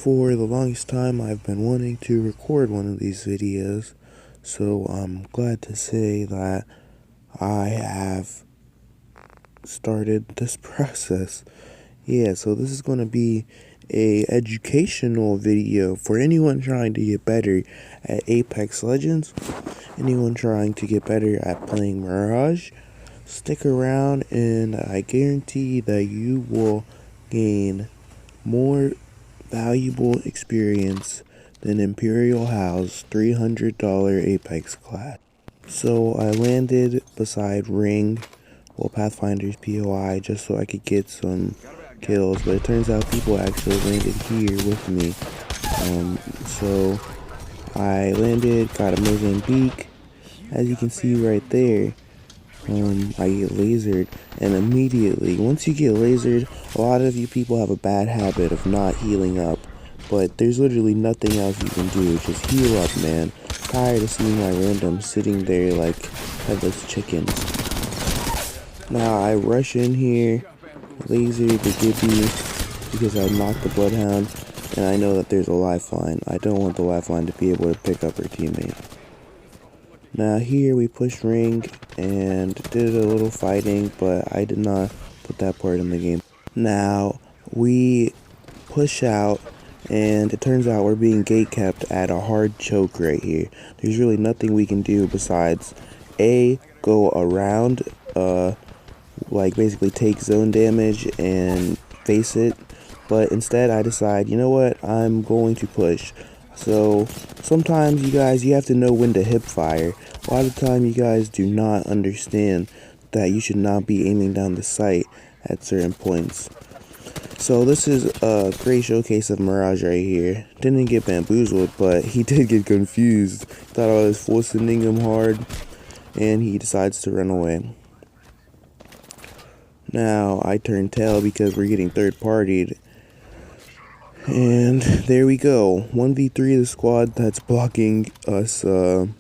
For the longest time, I've been wanting to record one of these videos, so I'm glad to say that I have started this process. Yeah, so this is going to be a educational video for anyone trying to get better at Apex Legends, anyone trying to get better at playing Mirage. Stick around and I guarantee that you will gain more valuable experience than Imperialhal's $300 Apex class. So I landed beside Ring, Pathfinder's POI, just so I could get some kills, but it turns out people actually landed here with me. So I landed, got a Mozambique, as you can see right there. I get lasered, and immediately, once you get lasered, a lot of you people have a bad habit of not healing up, but there's literally nothing else you can do, just heal up, man. Tired of seeing my randoms sitting there like headless chickens. Now I rush in here, laser the Gibby, because I knocked the Bloodhound, and I know that there's a lifeline. I don't want the lifeline to be able to pick up her teammate. Now here we pushed Ring and did a little fighting, but I did not put that part in the game. Now we push out, and it turns out we're being gate kept at a hard choke right here. There's really nothing we can do besides go around, like basically take zone damage and face it. But instead I decide, you know what, I'm going to push. So sometimes you have to know when to hip fire. A lot of the time you guys do not understand that you should not be aiming down the sight at certain points. So this is a great showcase of Mirage right here. Didn't get bamboozled, but he did get confused. Thought I was full sending him hard, and he decides to run away. Now I turn tail because we're getting third partied. And there we go, 1v3 the squad that's blocking us, and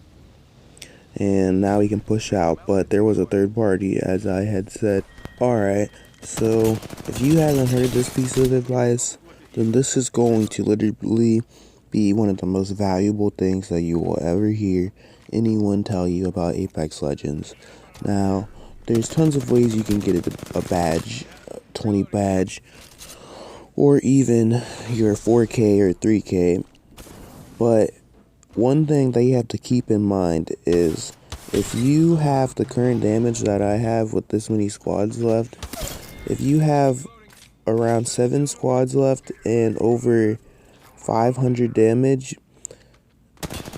now we can push out, but there was a third party, as I had said. Alright, so if you haven't heard this piece of advice, then this is going to literally be one of the most valuable things that you will ever hear anyone tell you about Apex Legends. Now, there's tons of ways you can get a badge, 20 badge, or even your 4K or 3K, but one thing that you have to keep in mind is if you have the current damage that I have with this many squads left, if you have around 7 squads left and over 500 damage,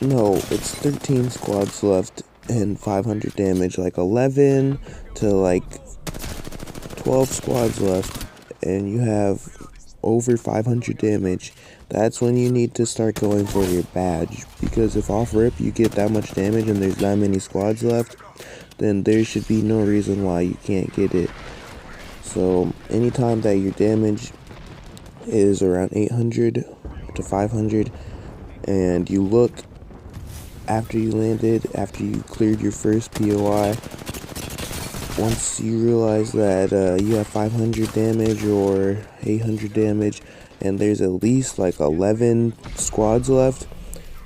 no, it's 13 squads left and 500 damage, like 11 to like 12 squads left, and you have over 500 damage, that's when you need to start going for your badge, because if off rip you get that much damage and there's that many squads left, then there should be no reason why you can't get it. So anytime that your damage is around 800 to 500 and you look after you landed, after you cleared your first POI, once you realize that you have 500 damage or 800 damage and there's at least like 11 squads left,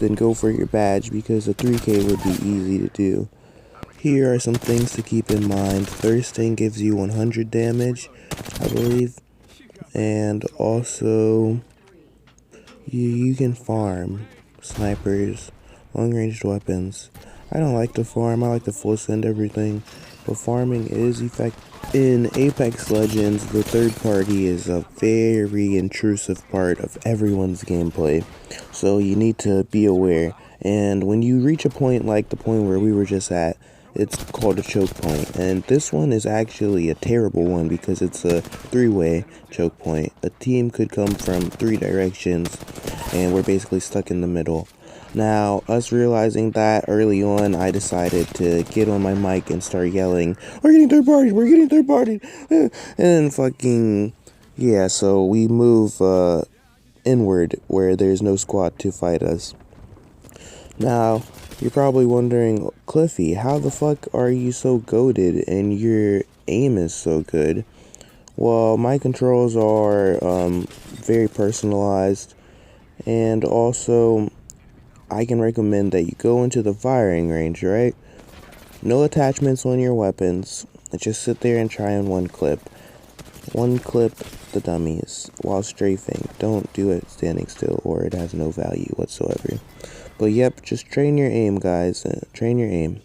then go for your badge, because a 3K would be easy to do. Here are some things to keep in mind. Thirsting gives you 100 damage, I believe, and also you can farm snipers, long-range weapons. I don't like to farm, I like to full send everything, but farming is effective. In Apex Legends, the third party is a very intrusive part of everyone's gameplay, so you need to be aware. And when you reach a point like the point where we were just at, it's called a choke point, and this one is actually a terrible one because it's a 3-way choke point. A team could come from 3 directions, and we're basically stuck in the middle. Now, us realizing that early on, I decided to get on my mic and start yelling, "We're getting third party, we're getting third party!" And fucking, yeah, so we move inward where there's no squad to fight us. Now, you're probably wondering, Kliffy, how the fuck are you so goated and your aim is so good? Well, my controls are very personalized, And also, I can recommend that you go into the firing range, right? No attachments on your weapons. Just sit there and try on one clip. One clip the dummies while strafing. Don't do it standing still or it has no value whatsoever. But yep, just train your aim, guys. Train your aim.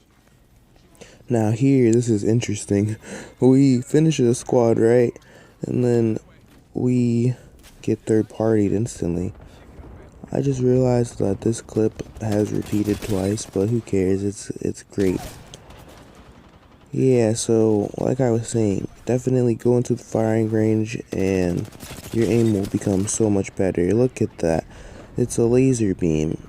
Now here, this is interesting. We finish a squad, right? And then we get third partied instantly. I just realized that this clip has repeated twice, but who cares? It's great. Yeah, so like I was saying, definitely go into the firing range and your aim will become so much better. Look at that. It's a laser beam,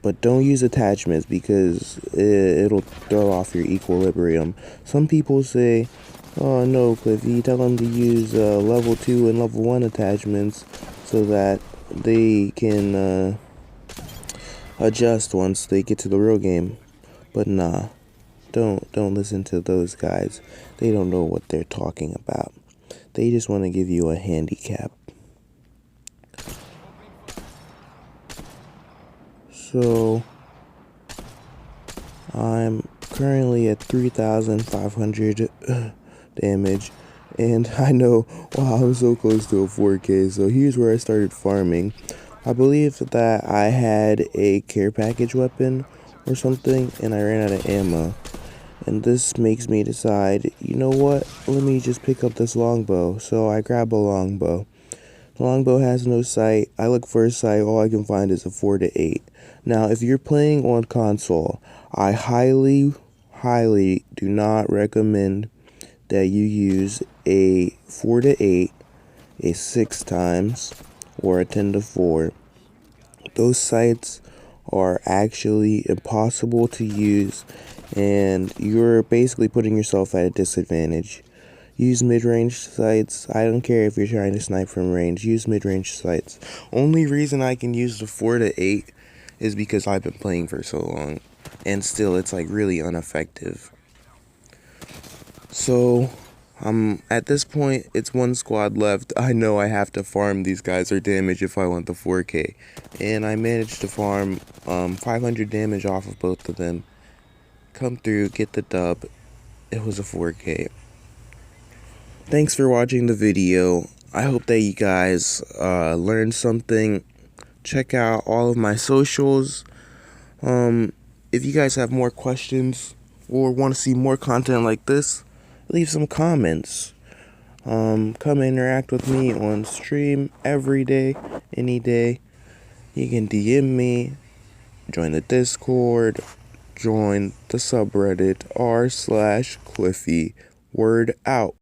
but don't use attachments because it'll throw off your equilibrium. Some people say, oh no, Kliffy, tell them to use level 2 and level 1 attachments so that they can adjust once they get to the real game. But nah. Don't listen to those guys. They don't know what they're talking about. They just want to give you a handicap. So I'm currently at 3,500 damage, and I know, wow, I'm so close to a 4K. So here's where I started farming. I believe that I had a care package weapon or something, and I ran out of ammo. And this makes me decide, you know what, let me just pick up this longbow. So I grab a longbow. The longbow has no sight. I look for a sight, all I can find is a 4 to 8. Now, if you're playing on console, I highly do not recommend that you use a 4 to 8, a 6 times, or a 10 to 4. Those sights are actually impossible to use, and you're basically putting yourself at a disadvantage. Use mid-range sights. I don't care if you're trying to snipe from range. Use mid-range sights. Only reason I can use the 4 to 8 is because I've been playing for so long, and still it's like really ineffective. So at this point, it's one squad left. I know I have to farm these guys or damage if I want the 4K. And I managed to farm 500 damage off of both of them. Come through, get the dub. It was a 4K. Thanks for watching the video. I hope that you guys learned something. Check out all of my socials. If you guys have more questions or want to see more content like this, leave some comments. Come interact with me on stream every day, any day. You can DM me, join the Discord, join the subreddit r/Kliffy. Word out.